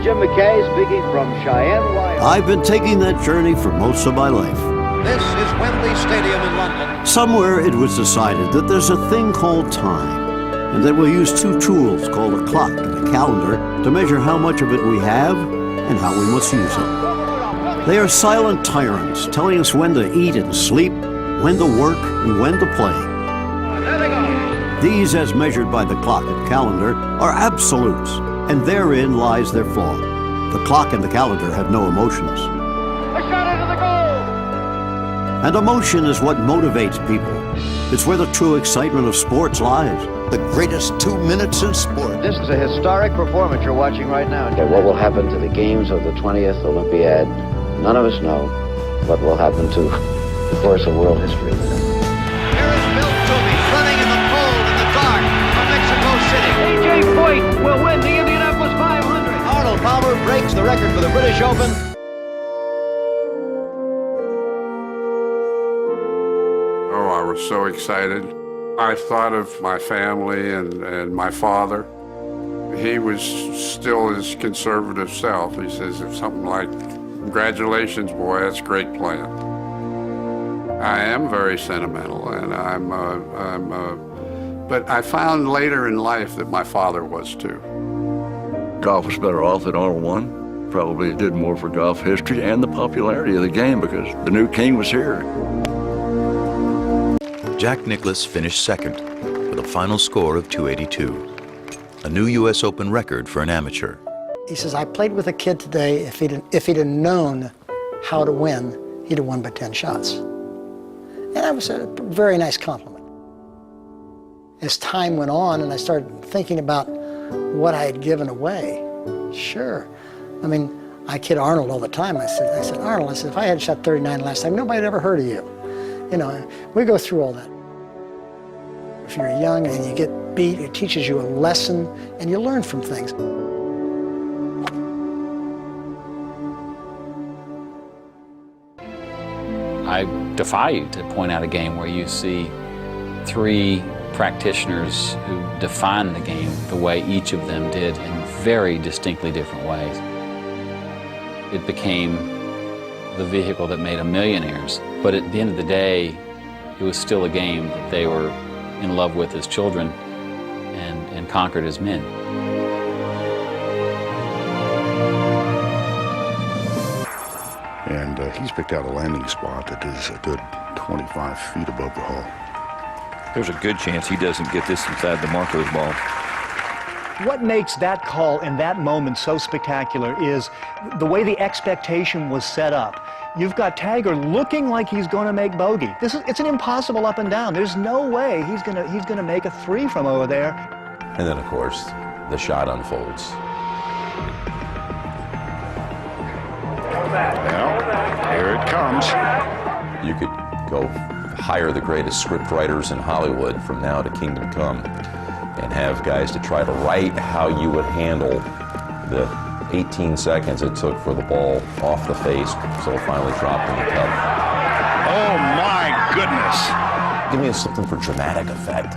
is Jim McKay speaking from Cheyenne, Wyoming. I've been taking that journey for most of my life. This is Wembley Stadium in London. Somewhere it was decided that there's a thing called time, and that we'll use two tools called a clock and a calendar to measure how much of it we have and how we must use it. They are silent tyrants, telling us when to eat and sleep, when to work, and when to play. These, as measured by the clock and calendar, are absolutes, and therein lies their flaw. The clock and the calendar have no emotions. A shot into the goal! And emotion is what motivates people. It's where the true excitement of sports lies. The greatest 2 minutes in sport. This is a historic performance you're watching right now. Okay, what will happen to the games of the 20th Olympiad? None of us know what will happen to the course of world history. Here is Bill Toomey running in the cold and the dark of Mexico City. A.J. Foyt will win the Indianapolis 500. Arnold Palmer breaks the record for the British Open. Oh, I was so excited. I thought of my family and my father. He was still his conservative self. He says if something like, "Congratulations, boy, that's great playing." I am very sentimental, and but I found later in life that my father was too. Golf was better off that Arnold won. Probably did more for golf history and the popularity of the game because the new king was here. Jack Nicklaus finished second with a final score of 282, a new U.S. Open record for an amateur. He says, I played with a kid today, if he'd have known how to win, he'd have won by 10 shots. And that was a very nice compliment. As time went on and I started thinking about what I had given away, sure. I mean, I kid Arnold all the time. I said, Arnold, if I had shot 39 last time, nobody had ever heard of you. You know, we go through all that. If you're young and you get beat, it teaches you a lesson and you learn from things. I defy you to point out a game where you see three practitioners who define the game the way each of them did in very distinctly different ways. It became the vehicle that made them millionaires. But at the end of the day, it was still a game that they were in love with as children and conquered as men. And he's picked out a landing spot that is a good 25 feet above the hull. There's a good chance he doesn't get this inside the mark of the ball. What makes that call in that moment so spectacular is the way the expectation was set up. You've got Tiger looking like he's going to make bogey. It's an impossible up and down. There's no way he's going to make a three from over there. And then, of course, the shot unfolds. Well, here it comes. You could go hire the greatest script writers in Hollywood from now to Kingdom Come and have guys to try to write how you would handle the 18 seconds it took for the ball off the face so it finally dropped in the cup. Oh my goodness! Give me something for dramatic effect.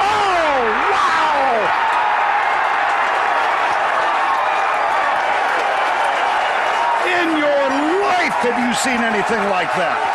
Oh, wow! In your life have you seen anything like that?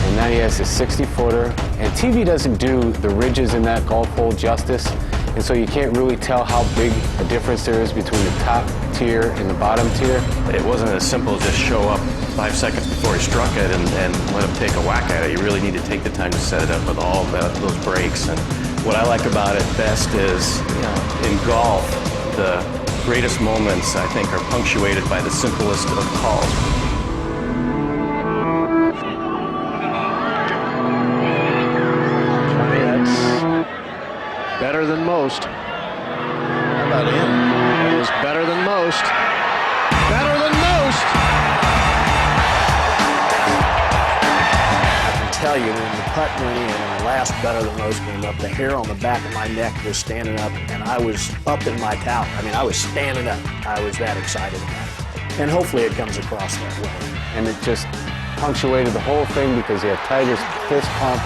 And now he has his 60-footer, and TV doesn't do the ridges in that golf hole justice, and so you can't really tell how big a difference there is between the top tier and the bottom tier. It wasn't as simple as just show up 5 seconds before he struck it and let him take a whack at it. You really need to take the time to set it up with all those breaks. And what I like about it best is, in golf, the greatest moments, I think, are punctuated by the simplest of calls. Better than most. How about him? He was better than most. Better than most! I can tell you, when the putt went in and the last better than most came up, the hair on the back of my neck was standing up, and I was up in my towel. I mean, I was standing up. I was that excited about it. And hopefully it comes across that way. And it just punctuated the whole thing because you have Tiger's fist pump,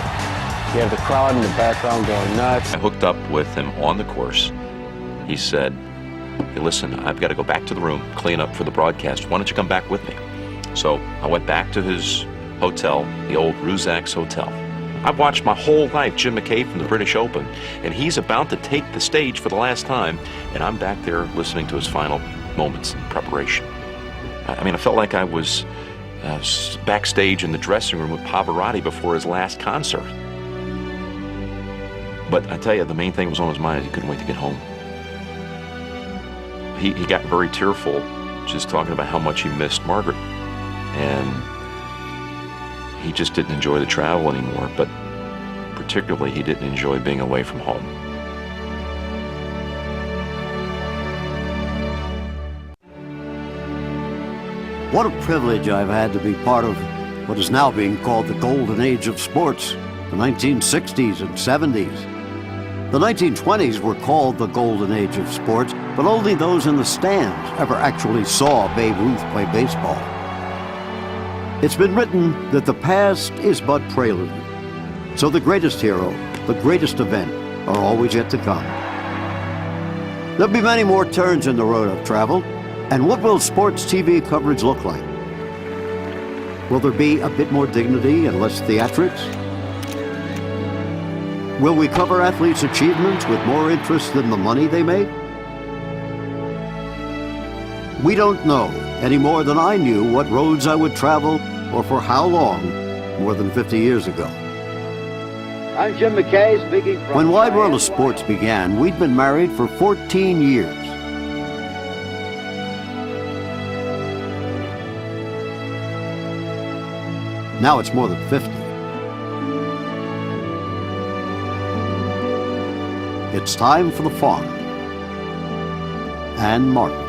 You have the crowd in the background going nuts. I hooked up with him on the course. He said, hey, listen, I've got to go back to the room, clean up for the broadcast. Why don't you come back with me? So I went back to his hotel, the old Ruzak's Hotel. I've watched my whole life Jim McKay from the British Open, and he's about to take the stage for the last time, and I'm back there listening to his final moments in preparation. I mean, I felt like I was backstage in the dressing room with Pavarotti before his last concert. But I tell you, the main thing was on his mind is he couldn't wait to get home. He got very tearful just talking about how much he missed Margaret. And he just didn't enjoy the travel anymore, but particularly he didn't enjoy being away from home. What a privilege I've had to be part of what is now being called the golden age of sports, the 1960s and 70s. The 1920s were called the golden age of sports, but only those in the stands ever actually saw Babe Ruth play baseball. It's been written that the past is but prelude, so the greatest hero, the greatest event, are always yet to come. There'll be many more turns in the road of travel, and what will sports TV coverage look like? Will there be a bit more dignity and less theatrics? Will we cover athletes' achievements with more interest than the money they make? We don't know any more than I knew what roads I would travel or for how long more than 50 years ago. I'm Jim McKay speaking from... When Wide World of Sports began, we'd been married for 14 years. Now it's more than 50. It's time for the farm and Martin.